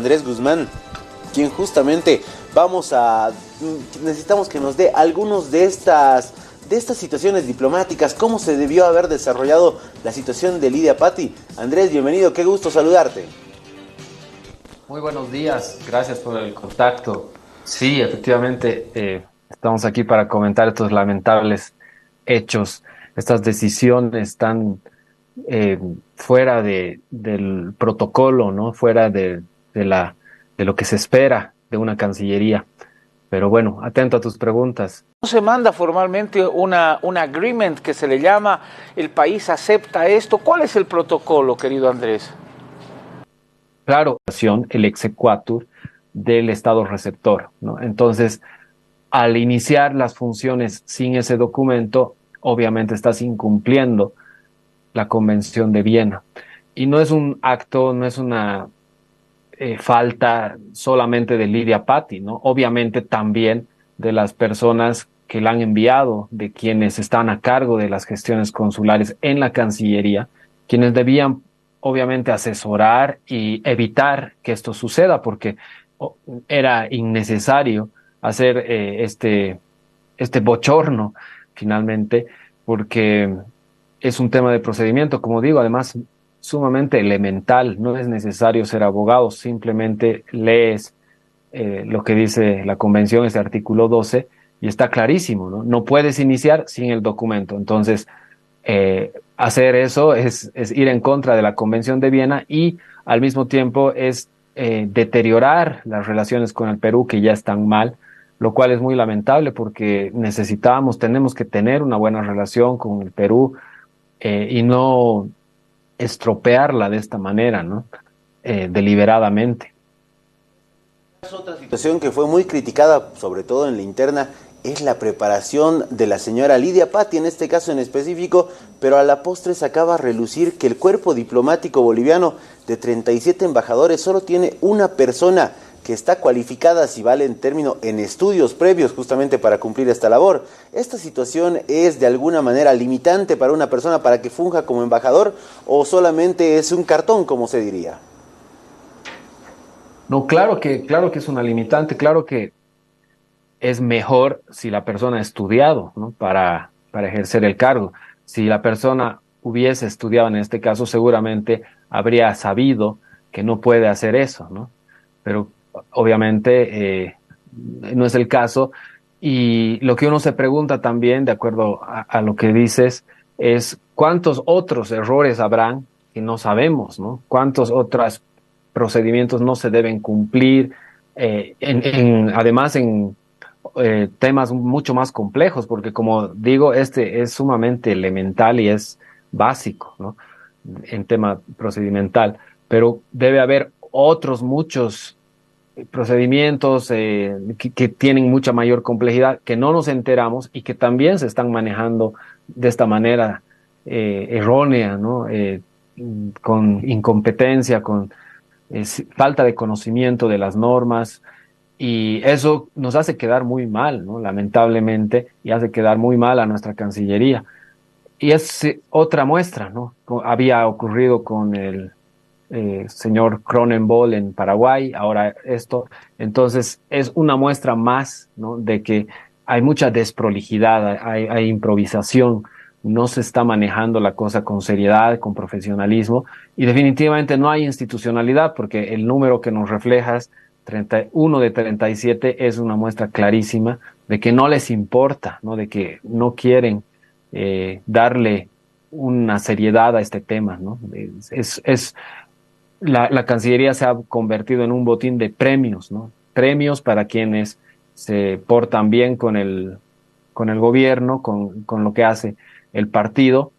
Andrés Guzmán, quien justamente necesitamos que nos dé algunos de estas situaciones diplomáticas, cómo se debió haber desarrollado la situación de Lidia Patti. Andrés, bienvenido, qué gusto saludarte. Muy buenos días, gracias por el contacto. Sí, efectivamente, estamos aquí para comentar estos lamentables hechos, estas decisiones tan eh, fuera del protocolo, ¿no? De la, de lo que se espera de una cancillería. Pero bueno, atento a tus preguntas. No se manda formalmente un agreement que se le llama, el país acepta esto. ¿Cuál es el protocolo, querido Andrés? Claro, el exequatur del Estado receptor, ¿no? Entonces, al iniciar las funciones sin ese documento, obviamente estás incumpliendo la Convención de Viena. Y no es un acto, no es una falta solamente de Lidia Patti, ¿no? Obviamente también de las personas que la han enviado, de quienes están a cargo de las gestiones consulares en la Cancillería, quienes debían obviamente asesorar y evitar que esto suceda, porque era innecesario hacer este bochorno finalmente, porque es un tema de procedimiento, como digo, además sumamente elemental, no es necesario ser abogado, simplemente lees lo que dice la convención, ese artículo 12, y está clarísimo, ¿no? No puedes iniciar sin el documento. Entonces, hacer eso es ir en contra de la Convención de Viena y al mismo tiempo es deteriorar las relaciones con el Perú, que ya están mal, lo cual es muy lamentable porque tenemos que tener una buena relación con el Perú y no estropearla de esta manera, ¿no? Deliberadamente. Otra situación que fue muy criticada, sobre todo en la interna, es la preparación de la señora Lidia Patti, en este caso en específico, pero a la postre se acaba a relucir que el cuerpo diplomático boliviano de 37 embajadores solo tiene una persona que está cualificada, si vale en término, en estudios previos justamente para cumplir esta labor. ¿Esta situación es de alguna manera limitante para una persona para que funja como embajador o solamente es un cartón, como se diría? No, claro que es una limitante, claro que es mejor si la persona ha estudiado, ¿no? Para ejercer el cargo. Si la persona hubiese estudiado en este caso, seguramente habría sabido que no puede hacer eso, ¿no? Pero obviamente no es el caso. Y lo que uno se pregunta también, de acuerdo a lo que dices, es cuántos otros errores habrán que no sabemos, ¿no? Cuántos otros procedimientos no se deben cumplir, además en temas mucho más complejos, porque como digo, este es sumamente elemental y es básico, ¿no? En tema procedimental, pero debe haber otros muchos procedimientos que tienen mucha mayor complejidad, que no nos enteramos y que también se están manejando de esta manera errónea, ¿no? Con incompetencia, con falta de conocimiento de las normas, y eso nos hace quedar muy mal, ¿no? Lamentablemente, y hace quedar muy mal a nuestra Cancillería. Y es otra muestra, ¿no? Había ocurrido con el señor Cronenbol en Paraguay, ahora esto. Entonces, es una muestra más, ¿no? De que hay mucha desprolijidad, hay improvisación, no se está manejando la cosa con seriedad, con profesionalismo, y definitivamente no hay institucionalidad, porque el número que nos reflejas, 31 de 37, es una muestra clarísima de que no les importa, ¿no? De que no quieren darle una seriedad a este tema, ¿no? La Cancillería se ha convertido en un botín de premios, ¿no? Premios para quienes se portan bien con el gobierno, con lo que hace el partido,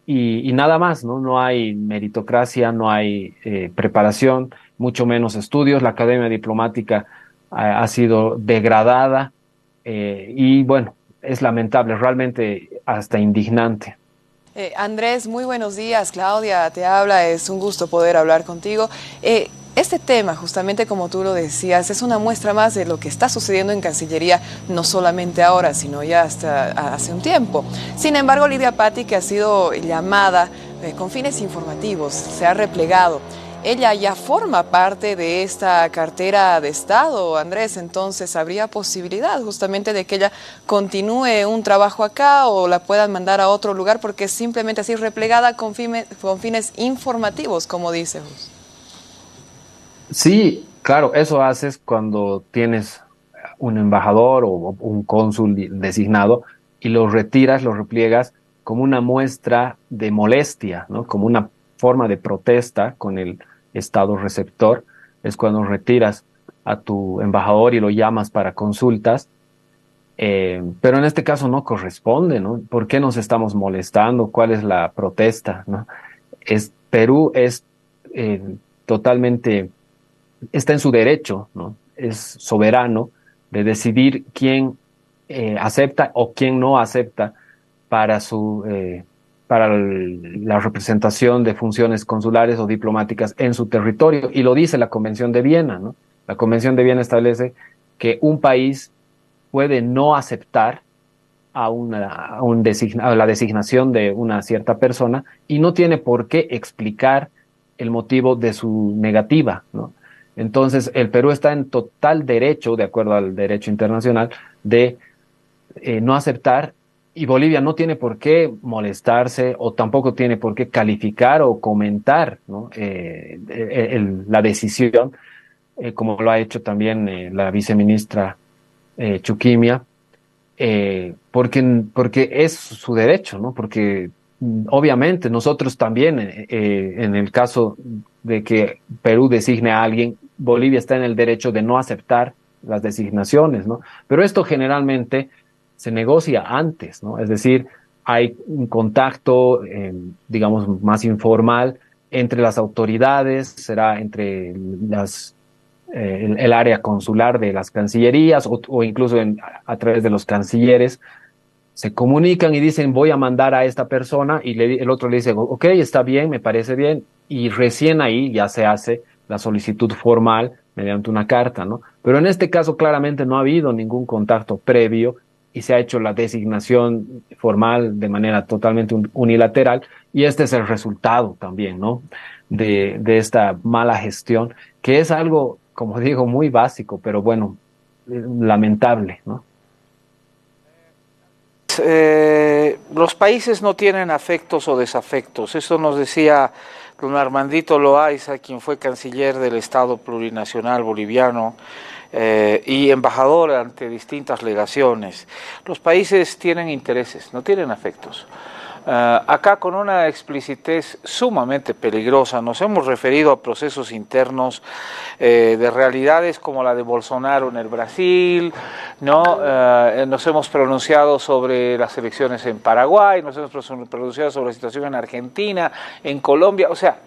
y nada más, ¿no? No hay meritocracia, no hay preparación, mucho menos estudios. La Academia Diplomática ha sido degradada y bueno, es lamentable, realmente hasta indignante. Andrés, muy buenos días. Claudia te habla, es un gusto poder hablar contigo. Este tema, justamente como tú lo decías, es una muestra más de lo que está sucediendo en Cancillería, no solamente ahora, sino ya hasta hace un tiempo. Sin embargo, Lidia Patti, que ha sido llamada con fines informativos, se ha replegado. ella ya forma parte de esta cartera de Estado, Andrés, entonces habría posibilidad justamente de que ella continúe un trabajo acá o la puedan mandar a otro lugar porque es simplemente así replegada con fines informativos, como dice Jus. Sí, claro, eso haces cuando tienes un embajador o un cónsul designado y lo retiras, lo repliegas como una muestra de molestia, ¿no? Como una forma de protesta con el estado receptor. Es cuando retiras a tu embajador y lo llamas para consultas. Pero en este caso no corresponde, ¿no? ¿Por qué nos estamos molestando? ¿Cuál es la protesta, ¿no? Perú es eh, totalmente, está en su derecho, ¿no? Es soberano de decidir quién acepta o quién no acepta para la representación de funciones consulares o diplomáticas en su territorio. Y lo dice la Convención de Viena, ¿no? La Convención de Viena establece que un país puede no aceptar a la designación de una cierta persona y no tiene por qué explicar el motivo de su negativa, ¿no? Entonces, el Perú está en total derecho, de acuerdo al derecho internacional, de no aceptar, y Bolivia no tiene por qué molestarse o tampoco tiene por qué calificar o comentar, ¿no? La decisión, como lo ha hecho también la viceministra Chuquimia, porque es su derecho, ¿no? Porque obviamente nosotros también, en el caso de que Perú designe a alguien, Bolivia está en el derecho de no aceptar las designaciones, ¿no? Pero esto generalmente se negocia antes, ¿no? Es decir, hay un contacto, digamos, más informal entre las autoridades, será entre el área consular de las cancillerías o incluso a través de los cancilleres, se comunican y dicen voy a mandar a esta persona y el otro le dice, ok, está bien, me parece bien, y recién ahí ya se hace la solicitud formal mediante una carta, ¿no? Pero en este caso claramente no ha habido ningún contacto previo y se ha hecho la designación formal de manera totalmente unilateral y este es el resultado también, ¿no? De esta mala gestión, que es algo, como digo, muy básico, pero bueno, lamentable, ¿no? Los países no tienen afectos o desafectos. Eso nos decía don Armandito Loaiza, quien fue canciller del Estado Plurinacional Boliviano y embajador ante distintas legaciones. Los países tienen intereses, no tienen afectos. Acá con una explicitez sumamente peligrosa nos hemos referido a procesos internos de realidades como la de Bolsonaro en el Brasil, ¿no? Nos hemos pronunciado sobre las elecciones en Paraguay, nos hemos pronunciado sobre la situación en Argentina, en Colombia, o sea,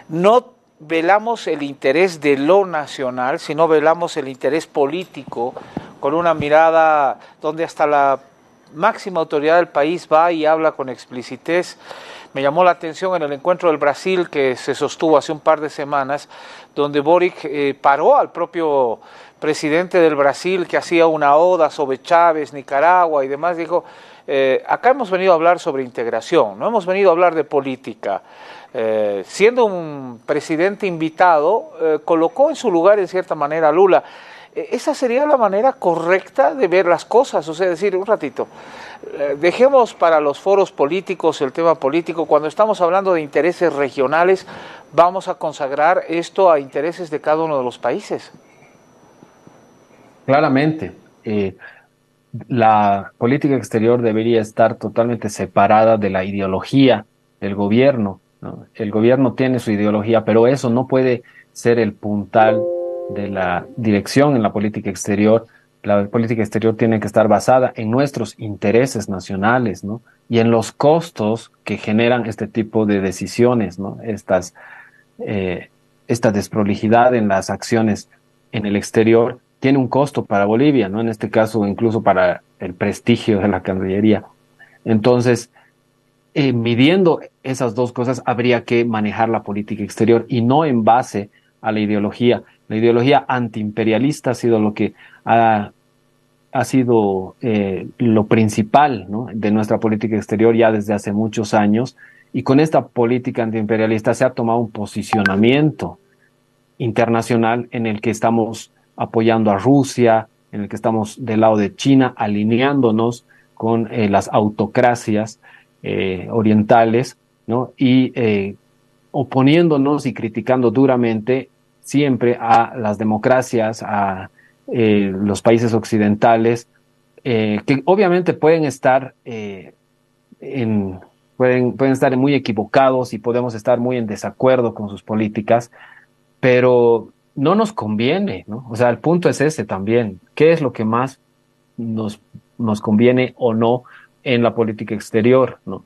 no velamos el interés de lo nacional, sino velamos el interés político con una mirada donde hasta la máxima autoridad del país va y habla con explicitez. Me llamó la atención en el encuentro del Brasil que se sostuvo hace un par de semanas, donde Boric paró al propio presidente del Brasil que hacía una oda sobre Chávez, Nicaragua y demás. Dijo, acá hemos venido a hablar sobre integración, no hemos venido a hablar de política. Siendo un presidente invitado, colocó en su lugar en cierta manera a Lula. Esa sería la manera correcta de ver las cosas, o sea, decir, un ratito, dejemos para los foros políticos el tema político, cuando estamos hablando de intereses regionales, vamos a consagrar esto a intereses de cada uno de los países. Claramente, la política exterior debería estar totalmente separada de la ideología del gobierno, ¿no? El gobierno tiene su ideología, pero eso no puede ser el puntal de la dirección en la política exterior. La política exterior tiene que estar basada en nuestros intereses nacionales, ¿no? Y en los costos que generan este tipo de decisiones, ¿no? Esta desprolijidad en las acciones en el exterior tiene un costo para Bolivia, ¿no? En este caso, incluso para el prestigio de la Cancillería. Entonces, midiendo esas dos cosas, habría que manejar la política exterior y no en base a la ideología. La ideología antiimperialista ha sido lo que ha sido lo principal, ¿no? De nuestra política exterior ya desde hace muchos años Y con esta política antiimperialista se ha tomado un posicionamiento internacional en el que estamos apoyando a Rusia, en el que estamos del lado de China, alineándonos con las autocracias orientales, ¿no? Y oponiéndonos y criticando duramente siempre a las democracias, a los países occidentales, que obviamente pueden estar pueden estar muy equivocados y podemos estar muy en desacuerdo con sus políticas, pero no nos conviene, ¿no? O sea, el punto es ese también. ¿Qué es lo que más nos, nos conviene o no en la política exterior, ¿no?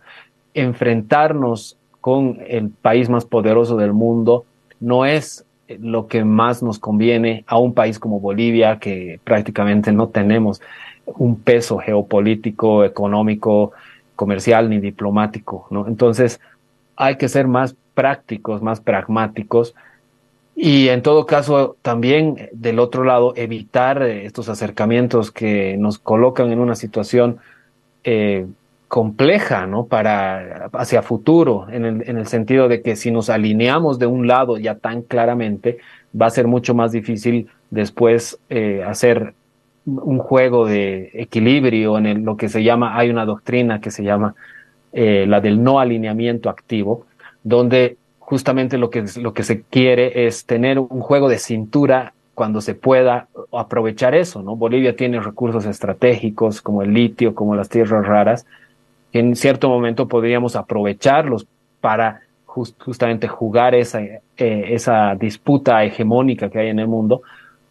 Enfrentarnos con el país más poderoso del mundo no es lo que más nos conviene a un país como Bolivia, que prácticamente no tenemos un peso geopolítico, económico, comercial ni diplomático, ¿no? Entonces, hay que ser más prácticos, más pragmáticos y en todo caso también del otro lado evitar estos acercamientos que nos colocan en una situación eh, compleja, ¿no? Para hacia futuro, en el sentido de que si nos alineamos de un lado ya tan claramente, va a ser mucho más difícil después hacer un juego de equilibrio lo que se llama, hay una doctrina que se llama la del no alineamiento activo, donde justamente lo que se quiere es tener un juego de cintura cuando se pueda aprovechar eso, ¿no? Bolivia tiene recursos estratégicos como el litio, como las tierras raras, que en cierto momento podríamos aprovecharlos para justamente jugar esa disputa hegemónica que hay en el mundo,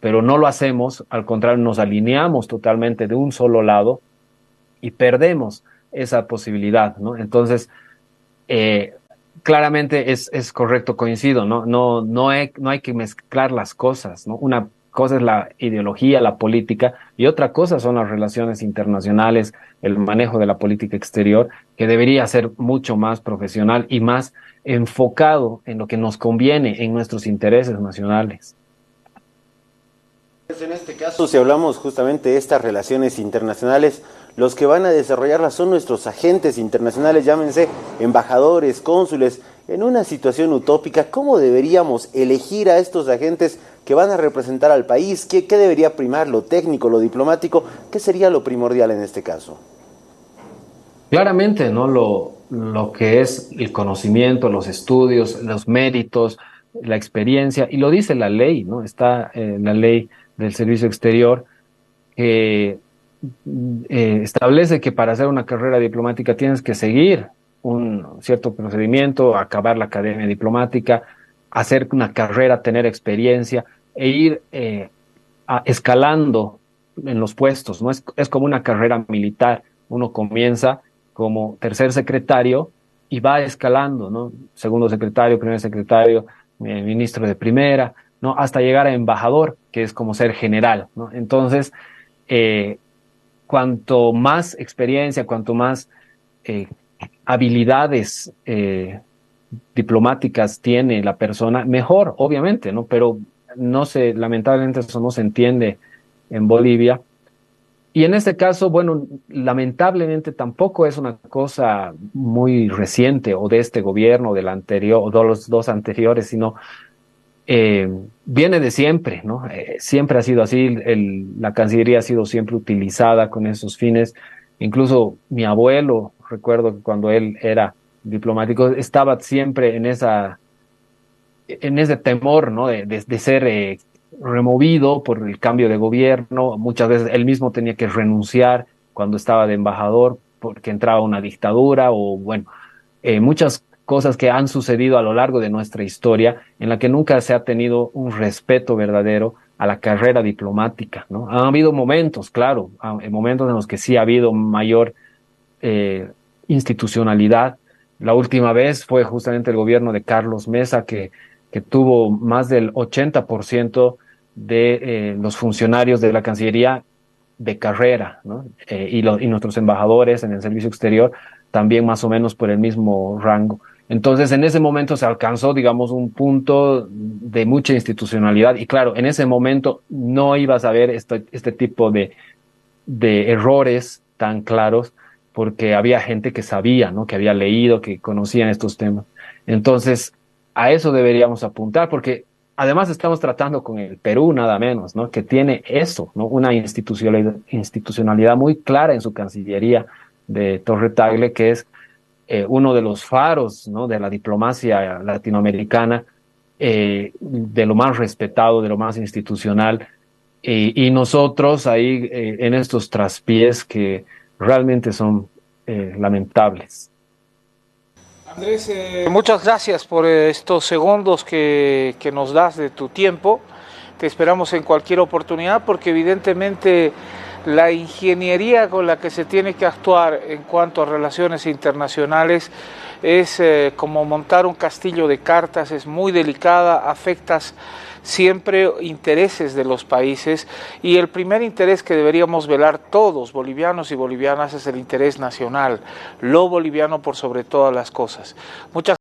pero no lo hacemos, al contrario, nos alineamos totalmente de un solo lado y perdemos esa posibilidad, ¿no? Entonces, eh, claramente es correcto, coincido, ¿no? No hay que mezclar las cosas, ¿no? Una cosa es la ideología, la política, y otra cosa son las relaciones internacionales, el manejo de la política exterior, que debería ser mucho más profesional y más enfocado en lo que nos conviene, en nuestros intereses nacionales. En este caso, si hablamos justamente de estas relaciones internacionales, los que van a desarrollarlas son nuestros agentes internacionales, llámense embajadores, cónsules. En una situación utópica, ¿cómo deberíamos elegir a estos agentes que van a representar al país? ¿Qué debería primar? ¿Lo técnico, lo diplomático? ¿Qué sería lo primordial en este caso? Claramente, ¿no? Lo que es el conocimiento, los estudios, los méritos, la experiencia, y lo dice la ley, ¿no? Está la ley del servicio exterior que establece que para hacer una carrera diplomática tienes que seguir un cierto procedimiento, acabar la academia diplomática, hacer una carrera, tener experiencia e ir escalando en los puestos, ¿no? Es como una carrera militar. Uno comienza como tercer secretario y va escalando, ¿no? Segundo secretario, primer secretario, ministro de primera, ¿no? Hasta llegar a embajador, que es como ser general, ¿no? Entonces, eh, cuanto más experiencia, cuanto más eh, habilidades diplomáticas tiene la persona, mejor, obviamente, ¿no? Pero lamentablemente eso no se entiende en Bolivia. Y en este caso, bueno, lamentablemente tampoco es una cosa muy reciente o de este gobierno, del anterior, o de los dos anteriores, sino viene de siempre, ¿no? Siempre ha sido así, la Cancillería ha sido siempre utilizada con esos fines. Incluso mi abuelo, recuerdo que cuando él era diplomático, estaba siempre en ese temor, ¿no? De ser removido por el cambio de gobierno. Muchas veces él mismo tenía que renunciar cuando estaba de embajador porque entraba una dictadura o, bueno, muchas cosas que han sucedido a lo largo de nuestra historia en la que nunca se ha tenido un respeto verdadero a la carrera diplomática, ¿no? Han habido momentos, claro, momentos en los que sí ha habido mayor eh, institucionalidad. La última vez fue justamente el gobierno de Carlos Mesa que tuvo más del 80% de los funcionarios de la Cancillería de carrera, ¿no? Y nuestros embajadores en el servicio exterior también más o menos por el mismo rango. Entonces, en ese momento se alcanzó, digamos, un punto de mucha institucionalidad y claro, en ese momento no ibas a ver este tipo de errores tan claros porque había gente que sabía, ¿no? Que había leído, que conocían estos temas. Entonces, a eso deberíamos apuntar, porque además estamos tratando con el Perú, nada menos, ¿no? Que tiene eso, ¿no? Una institucionalidad muy clara en su Cancillería de Torre Tagle, que es uno de los faros, ¿no? De la diplomacia latinoamericana, de lo más respetado, de lo más institucional, y nosotros ahí en estos traspiés que realmente son lamentables. Andrés, muchas gracias por estos segundos que nos das de tu tiempo. Te esperamos en cualquier oportunidad porque evidentemente la ingeniería con la que se tiene que actuar en cuanto a relaciones internacionales es como montar un castillo de cartas, es muy delicada, afectas siempre intereses de los países y el primer interés que deberíamos velar todos, bolivianos y bolivianas, es el interés nacional, lo boliviano por sobre todas las cosas. Muchas